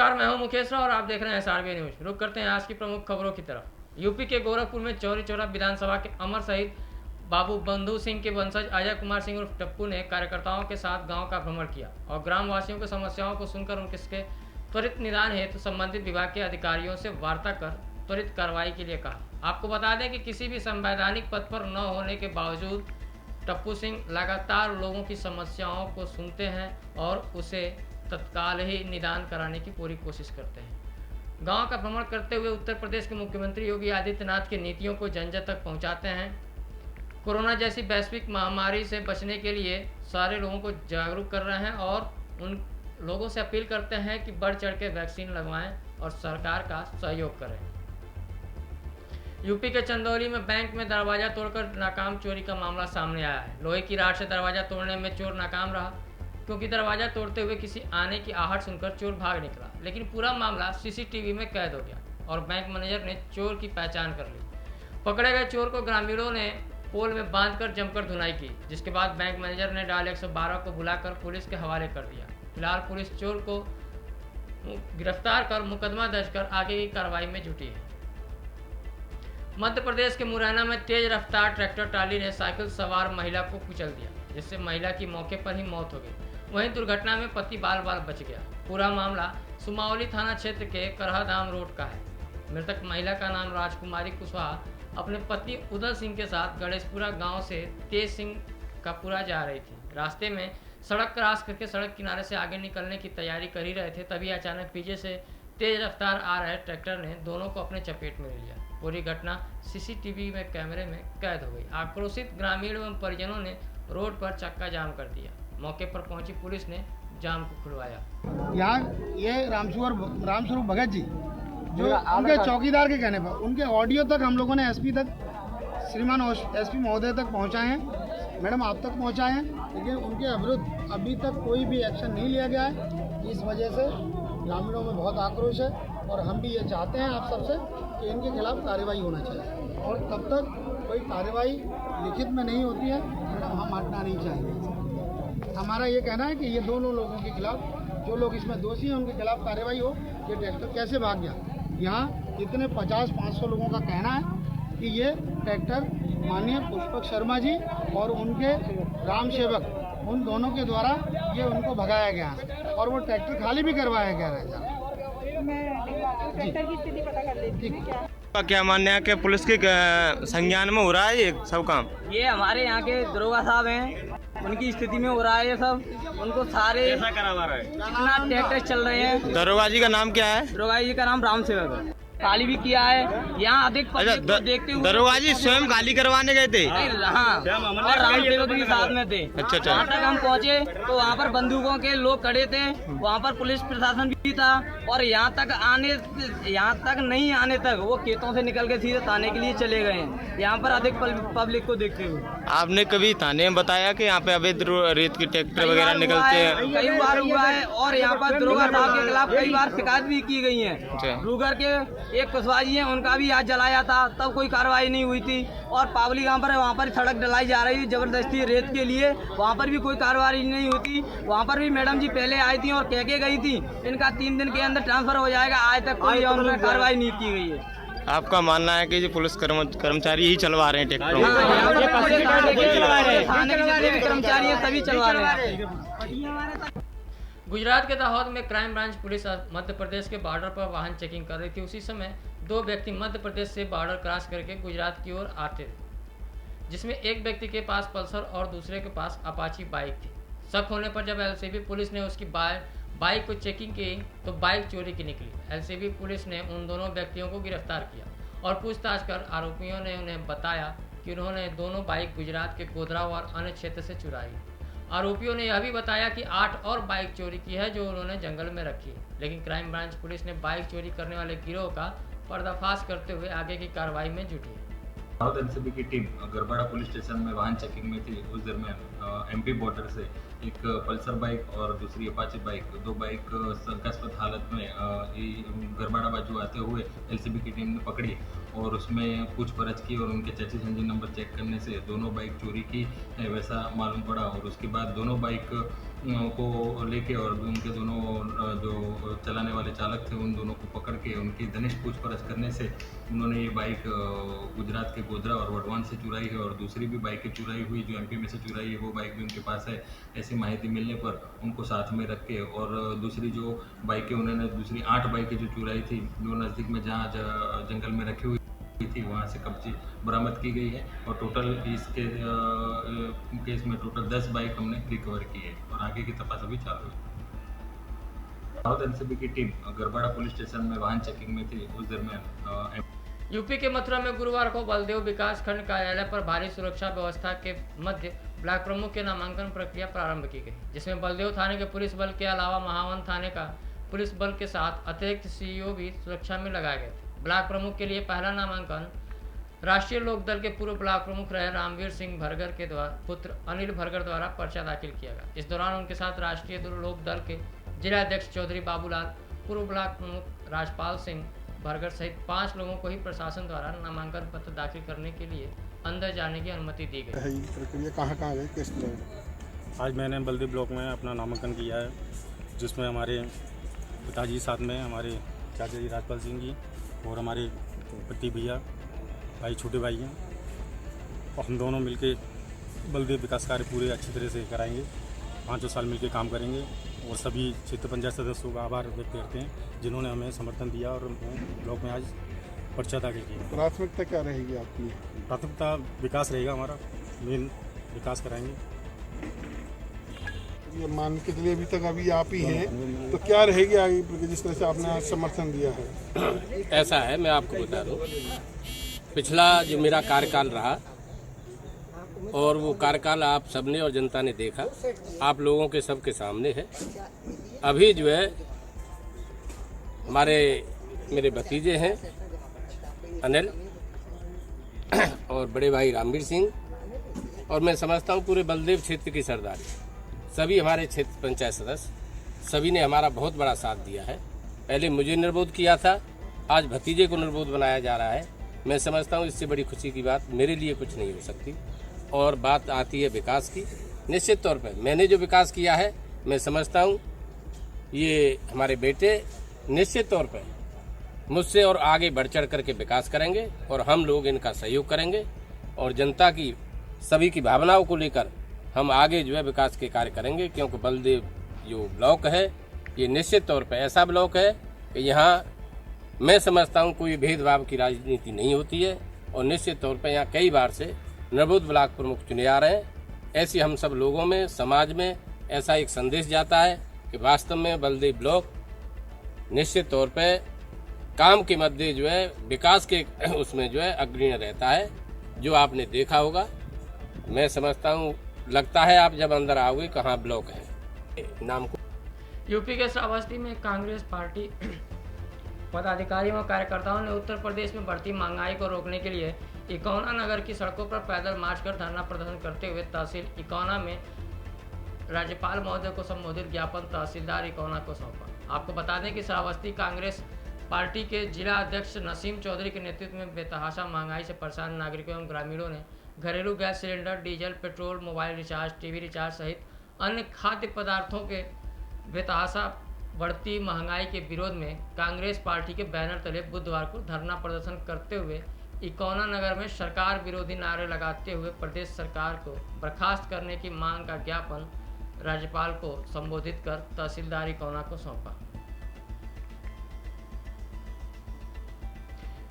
नमस्कार, मैं हूं मुकेश राव और आप देख रहे हैं एसआरबी न्यूज। रुक करते हैं आज की प्रमुख खबरों की तरफ। यूपी के गोरखपुर में चौरी चौरा विधानसभा के अमर शहीद बाबू बंधु सिंह के वंशज अजय कुमार सिंह उर्फ टप्पू ने कार्यकर्ताओं के साथ गांव का भ्रमण किया और ग्राम वासियों की समस्याओं को सुनकर उनके त्वरित निदान हेतु संबंधित विभाग के अधिकारियों से वार्ता कर त्वरित कार्रवाई के लिए कहा। आपको बता दें कि किसी भी संवैधानिक पद पर न होने के बावजूद टप्पू सिंह लगातार लोगों की समस्याओं को सुनते हैं और उसे तत्काल ही निदान कराने की पूरी कोशिश करते हैं। गांव का भ्रमण करते हुए उत्तर प्रदेश के मुख्यमंत्री योगी आदित्यनाथ की नीतियों को जन जन तक पहुंचाते हैं। कोरोना जैसी वैश्विक महामारी से बचने के लिए सारे लोगों को जागरूक कर रहे हैं और उन लोगों से अपील करते हैं कि बढ़ चढ़ के वैक्सीन लगवाएं और सरकार का सहयोग करें। यूपी के चंदौली में बैंक में दरवाजा तोड़कर नाकाम चोरी का मामला सामने आया है। लोहे की राड से दरवाजा तोड़ने में चोर नाकाम रहा क्योंकि दरवाजा तोड़ते हुए किसी आने की आहट सुनकर चोर भाग निकला, लेकिन पूरा मामला सीसीटीवी में कैद हो गया और बैंक मैनेजर ने चोर की पहचान कर ली। पकड़े गए चोर को ग्रामीणों ने पोल में बांधकर जमकर धुनाई की, जिसके बाद बैंक मैनेजर ने डायल 112 को बुलाकर पुलिस के हवाले कर दिया। फिलहाल पुलिस चोर को गिरफ्तार कर मुकदमा दर्ज कर आगे की कार्रवाई में जुटी है। मध्य प्रदेश के मुरैना में तेज रफ्तार ट्रैक्टर ट्राली ने साइकिल सवार महिला को कुचल दिया, जिससे महिला की मौके पर ही मौत हो गई। वहीं दुर्घटना में पति बाल बाल बच गया। पूरा मामला सुमावली थाना क्षेत्र के करहाधाम रोड का है। मृतक महिला का नाम राजकुमारी कुशवाहा अपने पति उदय सिंह के साथ गणेशपुरा गांव से तेज सिंह का पूरा जा रही थी। रास्ते में सड़क क्रॉस करके सड़क किनारे से आगे निकलने की तैयारी कर ही रहे थे, तभी अचानक पीछे से तेज रफ्तार आ रहे ट्रैक्टर ने दोनों को अपने चपेट में ले लिया। पूरी घटना सीसीटीवी में कैमरे में कैद हो गई। आक्रोशित ग्रामीण एवं परिजनों ने रोड पर चक्का जाम कर दिया। मौके पर पहुंची पुलिस ने जाम को खुलवाया। यहाँ ये रामस्वरूप भगत जी जो उनके चौकीदार के कहने पर उनके ऑडियो तक हम लोगों ने एसपी तक, श्रीमान एसपी महोदय तक पहुंचाए हैं, मैडम आप तक पहुंचाए हैं, लेकिन उनके विरुद्ध अभी तक कोई भी एक्शन नहीं लिया गया है। इस वजह से ग्रामीणों में बहुत आक्रोश है और हम भी ये चाहते हैं आप सबसे कि इनके खिलाफ कार्रवाई होना चाहिए और तब तक कोई कार्रवाई लिखित में नहीं होती है मैडम हम हटना नहीं चाहिए। हमारा ये कहना है कि ये दोनों लोगों के खिलाफ, जो लोग इसमें दोषी हैं उनके खिलाफ कार्रवाई हो। ये ट्रैक्टर कैसे भाग गया? यहाँ इतने 50-500 लोगों का कहना है कि ये ट्रैक्टर माननीय पुष्पक शर्मा जी और उनके ग्राम सेवक उन दोनों के द्वारा ये उनको भगाया गया और वो ट्रैक्टर खाली भी करवाया गया है। ट्रैक्टर की स्थिति पता कर लेती हूँ क्या? क्या मानना है कि पुलिस के संज्ञान में हो रहा है ये सब काम? ये हमारे यहाँ के दरोगा साहब हैं, उनकी स्थिति में हो रहा है ये सब। उनको सारे ऐसा करवा रहा है, जितना टैक्स चल रहे हैं। दरोगा जी का नाम क्या है? दरोगा जी का नाम राम सेवक है। खाली भी किया है यहाँ अधिक पब्लिक को देखते हुए। दरोगा जी स्वयं खाली करवाने गए थे? हाँ, और राम सेवक भी साथ में थे। अच्छा। वहाँ तक हम पहुँचे तो वहाँ पर बंदूकों के लोग खड़े थे, वहाँ पर पुलिस प्रशासन भी था और यहाँ तक नहीं आने तक वो खेतों से निकल के सीधे थाने के लिए चले गए हैं, यहाँ पर अधिक पब्लिक को देखते हुए। आपने कभी थाने में बताया कि यहाँ पे अवैध रेत की ट्रैक्टर वगैरह निकलते हैं? कई बार हुआ है और यहाँ पर दरोगा साहब के खिलाफ कई बार शिकायत भी की गई है। रूगर के एक कुशवाहा जी हैं, उनका भी आज जलाया था, तब कोई कार्रवाई नहीं हुई थी। और पावली गांव पर वहाँ पर सड़क डलाई जा रही थी जबरदस्ती रेत के लिए, वहाँ पर भी कोई कार्रवाई नहीं होती। वहाँ पर भी मैडम जी पहले आई थी और कह के गई थी इनका 3 दिन के अंदर ट्रांसफर हो जाएगा, आज तक कोई उनमें कार्रवाई नहीं की गई है। आपका मानना है कि जो पुलिस कर्मचारी ही चलवा रहे हैं ट्रैक्टर? थाने के जितने भी कर्मचारी हैं सभी चलवा रहे हैं। गुजरात के दाहोद में crime branch police Madhya Pradesh के बॉर्डर पर वाहन चेकिंग कर रही थी। उसी समय 2 व्यक्ति मध्य प्रदेश से बॉर्डर क्रॉस करके गुजरात की ओर आते थे, जिसमें एक व्यक्ति के पास पल्सर और दूसरे के पास अपाची बाइक थी। शक होने पर जब एलसीबी पुलिस ने उसकी बाइक को चेकिंग की तो बाइक चोरी की निकली। एलसीबी पुलिस ने उन दोनों व्यक्तियों को गिरफ्तार किया और पूछताछ कर आरोपियों ने उन्हें बताया कि उन्होंने दोनों बाइक गुजरात के गोधरा और अन्य क्षेत्र से चुराई। आरोपियों ने यह भी बताया कि 8 और बाइक चोरी की है जो उन्होंने जंगल में रखी है, लेकिन क्राइम ब्रांच पुलिस ने बाइक चोरी करने वाले गिरोह का पर्दाफाश करते हुए आगे की कार्रवाई में जुटी है। दाहोद एलसीबी की टीम गरबाड़ा पुलिस स्टेशन में वाहन चेकिंग में थी। उस दरमियान एमपी बॉर्डर से एक पल्सर बाइक और दूसरी अपाची बाइक, 2 बाइक शंकास्पद हालत में गरबाड़ा बाजू आते हुए एलसीबी की टीम ने पकड़ी और उसमें पूछपरछ की और उनके चेसिस इंजन नंबर चेक करने से दोनों बाइक चोरी की वैसा मालूम पड़ा और उसके बाद दोनों बाइक को लेके और उनके दोनों जो चलाने वाले चालक थे उन दोनों को पकड़ के उनकी घनिष्ठ पूछपरछ करने से उन्होंने ये बाइक गुजरात के गोधरा और वडवान से चुराई है और दूसरी भी बाइकें चुराई हुई जो एमपी में से चुराई है वो बाइक भी उनके पास है। ऐसी माहिती मिलने पर उनको साथ में रख के और दूसरी जो बाइकें उन्होंने दूसरी 8 बाइकें जो चुराई थी जो नज़दीक में जहाँ जंगल में रखी हुई थी वहाँ से कब्जे बरामद की गई है और टोटल इसके केस में टोटल 10 बाइक हमने रिकवर की है और आगे की तपास अभी चालू है। साउथ एनसीबी की टीम गरबाड़ा पुलिस स्टेशन में वाहन चेकिंग में थी। उस दरमियान यूपी के मथुरा में गुरुवार को बलदेव विकास खंड कार्यालय पर भारी सुरक्षा व्यवस्था के मध्य ब्लॉक प्रमुख के नामांकन प्रक्रिया प्रारंभ की गई, जिसमें बलदेव थाने के पुलिस बल के अलावा महावन थाने का पुलिस बल के साथ अतिरिक्त सीईओ भी सुरक्षा में लगाए गए थे। ब्लॉक प्रमुख के लिए पहला नामांकन राष्ट्रीय लोकदल के पूर्व ब्लॉक प्रमुख रहे रामवीर सिंह भरगर के पुत्र अनिल भरगर द्वारा पर्चा दाखिल किया गया। इस दौरान उनके साथ राष्ट्रीय लोकदल के जिला अध्यक्ष चौधरी बाबूलाल, पूर्व ब्लॉक प्रमुख राजपाल सिंह भरगर सहित 5 लोगों को ही प्रशासन द्वारा नामांकन पत्र दाखिल करने के लिए अंदर जाने की अनुमति दी गई। प्रक्रिया कहाँ गई, किस तरह? आज मैंने बलदेव ब्लॉक में अपना नामांकन किया है, जिसमें हमारे पिताजी साथ में हमारे चाचा जी राजपाल सिंह जी और हमारे पति भैया भाई छोटे भाई हैं और हम दोनों मिलके बलदेव विकास कार्य पूरे अच्छी तरह से कराएंगे। 5 साल मिलके काम करेंगे और सभी क्षेत्र पंचायत सदस्यों का आभार व्यक्त करते हैं जिन्होंने हमें समर्थन दिया और ब्लॉक में आज पर्चा दाखिल किया। प्राथमिकता क्या रहेगी आपकी? प्राथमिकता विकास रहेगा, हमारा मेन विकास कराएंगे। ये मान के चलिए अभी तक अभी आप ही हैं, तो क्या रहेगी आगे जिस तरह से आपने आज समर्थन दिया है? ऐसा है, मैं आपको बता दूं, पिछला जो मेरा कार्यकाल रहा और वो कार्यकाल आप सबने और जनता ने देखा, आप लोगों के सबके सामने है। अभी जो है हमारे मेरे भतीजे हैं अनिल और बड़े भाई रामवीर सिंह और मैं समझता हूँ पूरे बलदेव क्षेत्र की सरदारी, सभी हमारे क्षेत्र पंचायत सदस्य सभी ने हमारा बहुत बड़ा साथ दिया है। पहले मुझे निर्बोध किया था, आज भतीजे को निर्बोध बनाया जा रहा है। मैं समझता हूँ इससे बड़ी खुशी की बात मेरे लिए कुछ नहीं हो सकती। और बात आती है विकास की, निश्चित तौर पर मैंने जो विकास किया है मैं समझता हूँ ये हमारे बेटे निश्चित तौर पर मुझसे और आगे बढ़ चढ़ करके विकास करेंगे और हम लोग इनका सहयोग करेंगे और जनता की सभी की भावनाओं को लेकर हम आगे जो है विकास के कार्य करेंगे, क्योंकि बलदेव जो ब्लॉक है ये निश्चित तौर पर ऐसा ब्लॉक है कि यहाँ मैं समझता हूँ कोई भेदभाव की राजनीति नहीं होती है और निश्चित तौर पर यहाँ कई बार से निर्बोध ब्लॉक प्रमुख चुने आ रहे हैं। ऐसी हम सब लोगों में समाज में ऐसा एक संदेश जाता है कि वास्तव में बलदेव ब्लॉक निश्चित तौर पर काम के मध्य जो है विकास के उसमें जो है अग्रणी रहता है, जो आपने देखा होगा। मैं समझता हूँ, लगता है आप जब अंदर आओगे कहाँ ब्लॉक है नाम को। यूपी के श्रावस्ती में कांग्रेस पार्टी पदाधिकारियों और कार्यकर्ताओं ने उत्तर प्रदेश में बढ़ती महंगाई को रोकने के लिए इकौना नगर की सड़कों पर पैदल मार्च कर धरना प्रदर्शन करते हुए तहसील इकौना में राज्यपाल महोदय को संबोधित ज्ञापन तहसीलदार इकौना को सौंपा। आपको बता दें कि श्रावस्ती कांग्रेस पार्टी के जिला अध्यक्ष नसीम चौधरी के नेतृत्व में बेतहाशा महंगाई से परेशान नागरिकों एवं ग्रामीणों ने घरेलू gas cylinder, diesel, petrol, mobile recharge, TV recharge सहित अन्य खाद्य पदार्थों के बेतहाशा बढ़ती महंगाई के विरोध में कांग्रेस पार्टी के बैनर तले बुधवार को धरना प्रदर्शन करते हुए इकौना नगर में सरकार विरोधी नारे लगाते हुए प्रदेश सरकार को बर्खास्त करने की मांग का ज्ञापन राज्यपाल को संबोधित कर तहसीलदार इकौना को सौंपा।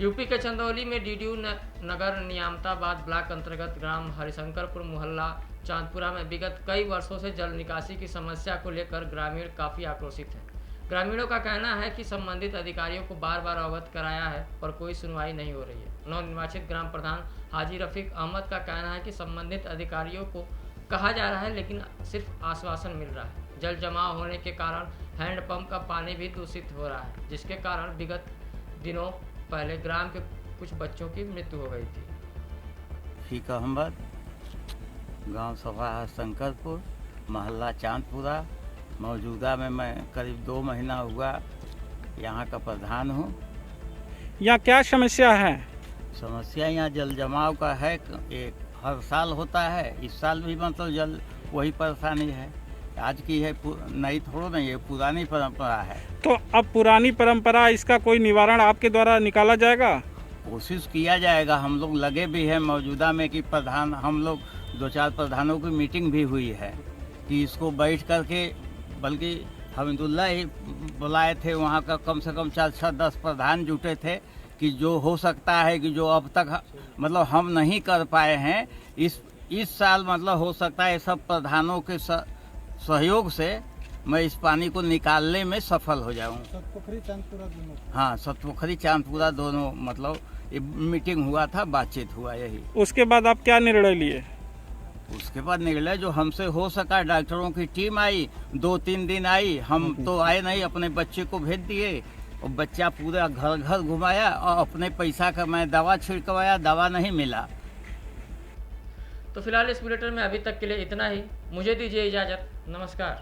यूपी के चंदौली में डीडीयू नगर नियामताबाद ब्लॉक अंतर्गत ग्राम हरिशंकरपुर मोहल्ला चांदपुरा में विगत कई वर्षों से जल निकासी की समस्या को लेकर ग्रामीण काफ़ी आक्रोशित हैं। ग्रामीणों का कहना है कि संबंधित अधिकारियों को बार बार अवगत कराया है पर कोई सुनवाई नहीं हो रही है। नवनिर्वाचित ग्राम प्रधान हाजी रफीक अहमद का कहना है कि संबंधित अधिकारियों को कहा जा रहा है लेकिन सिर्फ आश्वासन मिल रहा है। जल जमाव होने के कारण हैंडपंप का पानी भी दूषित हो रहा है, जिसके कारण विगत दिनों पहले ग्राम के कुछ बच्चों की मृत्यु हो गई थी। रफीक अहमद, गांव सभा शंकरपुर, मोहल्ला चांदपुरा। मौजूदा में मैं करीब 2 महीना हुआ यहाँ का प्रधान हूँ। यहाँ क्या समस्या है? समस्या यहाँ जल जमाव का है, एक हर साल होता है, इस साल भी मतलब जल वही परेशानी है। आज की है, नई थोड़ा नहीं है, पुरानी परंपरा है। तो अब पुरानी परंपरा, इसका कोई निवारण आपके द्वारा निकाला जाएगा? कोशिश किया जाएगा, हम लोग लगे भी हैं मौजूदा में कि प्रधान, हम लोग 2-4 प्रधानों की मीटिंग भी हुई है कि इसको बैठ करके, बल्कि हमीदुल्ला ही बुलाए थे, वहाँ का कम से कम 4-10 प्रधान जुटे थे कि जो हो सकता है कि जो अब तक मतलब हम नहीं कर पाए हैं, इस साल मतलब हो सकता है सब प्रधानों के सहयोग से मैं इस पानी को निकालने में सफल हो जाऊं। सतपोखरी चांदपुरा दोनों। हाँ, सतपोखरी चांदपुरा दोनों, मतलब ये मीटिंग हुआ था, बातचीत हुआ यही। उसके बाद आप क्या निर्णय लिए? उसके बाद निर्णय जो हमसे हो सका, डॉक्टरों की टीम आई, 2-3 दिन आई, हम तो आए नहीं, अपने बच्चे को भेज दिए और बच्चा पूरा घर घर घुमाया और अपने पैसा का मैं दवा छिड़कवाया, दवा नहीं मिला। तो फिलहाल इस बुलेटिन में अभी तक के लिए इतना ही। मुझे दीजिए इजाज़त। नमस्कार।